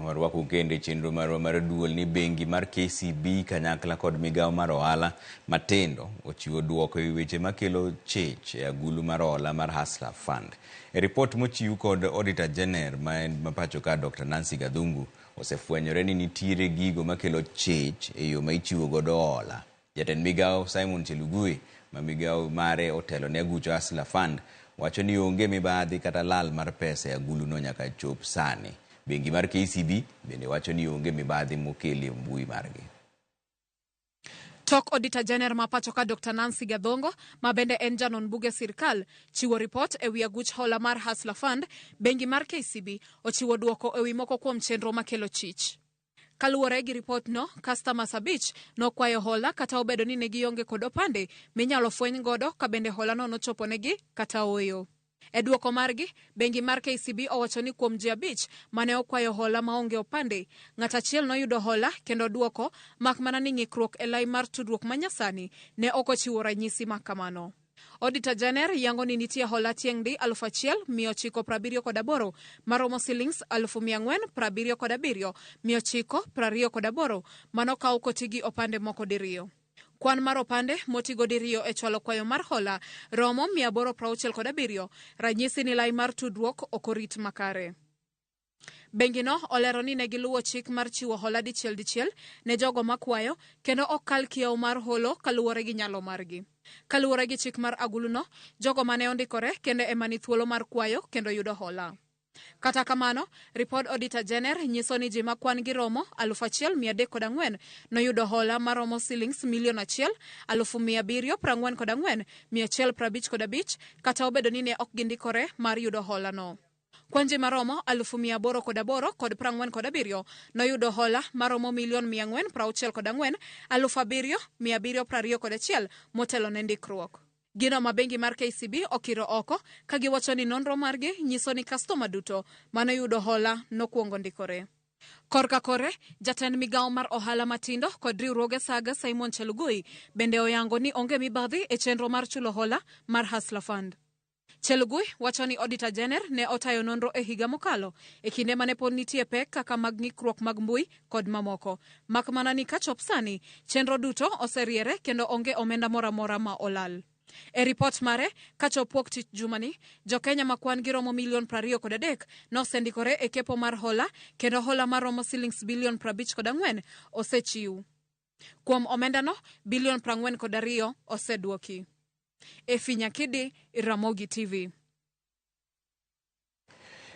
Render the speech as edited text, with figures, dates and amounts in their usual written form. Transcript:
warwako kende chenro mar duol ni bengi mar KCB kanyakla kod migawo mar ohala matindo ochiwo duoko e weche makelo chich e agulu mar ohala mar Hustler Fund. E ripot mochiw kod Auditor General mapacho ka Dr. Nancy Gadhungu osefwenyore ni nitiere gigo makelo chich e yo ma ichiwo godo ohala. Jatend migawo Simon Chelugui ma migawo mare otelo ne agucho Hustler Fund wacho ni onge mibadhi kata lal mar pesa e agulu no nyaka chop sani. Bengi mar KCB bende wacho ni onge mibadhi mokele mbui margi. Tok Auditor General mapacho ka Dr. Nancy Gadhungu ma bende en janon buge sirkal chiwo ripot e wi aguch hola mar Hustler Fund. Bengi mar KCB ochiwo duoko e wi moko kuom chenro makelo chich. Kaluwore gi ripot no, customers abich nokwayo hola kata obedo ni ne gionge kod opande minyalo fweny godo ka bende hola no nochopo negi kata oyo. E duoko margi, bengi mar KCB owacho ni kuom ji abich mane okwayo hola maonge opande, ng'at achiel noyudo hola kendo duoko mak mana ni ng'ikruok e lai mar tudruok manyasani ne ok ochiwo ranyisi makamano. Auditor General yango ni nitie hola tieng' di 1,978 maromo shillings 477,928 manokaw kotigi opande moko diriyo. Kwan mar opande motigo diriyo e chwalo kwayo mar hola romo 867, ranyisi ni lai mar tudruok okorit makare. Bengi no olero ni ne giluwo chik mar chiwo hola dichiel ne jogo makwayo kendo okal kiewo mar holo kaluwore gi nyalo margi. Kaluwore gi chik mar agulu no, jogo mane ondikore kendo emani thuolo mar kwayo kendo yudo hola. Kata kamano, ripod Auditor General nyiso ni ji makwan gi romo 1,304 noyudo hola maromo shillings 1,744,155 kata obedo ni ne ok gindikore mar yudo hola no. Kwanji maromo 848,47 noyudo hola maromo 1,464,721 motelo ne ndikruok. Gino ma bengi mar KCB okiro oko ka giwacho ni nonro margi nyiso ni customer duto mano yudo hola nokuongo ndikore. Korka kore, jatend migawo mar ohala matindo kod riwruoge saga Simon Chelugui bende oyango ni onge mibadhi e chenro mar chulo hola mar Hustler Fund. Chelugui wacho ni Auditor General ne otayo nonro e higa mokalo e kinde mane pod nitie pek kaka mag ng'ikruok mag mbui kod mamoko. Mak mana ni kachop sani, chenro duto oseriere kendo onge omenda moramora ma olal. E ripot mare, kachopok tich jumani, jo Kenya makwan gi romo 23,000,000 nosendikore e kepo mar hola kendo hola maromo shillings 54,000,000,000 osechiw. Kuom omenda no, 42 bilion oseduoki. E Finya Kidi, Ramogi TV.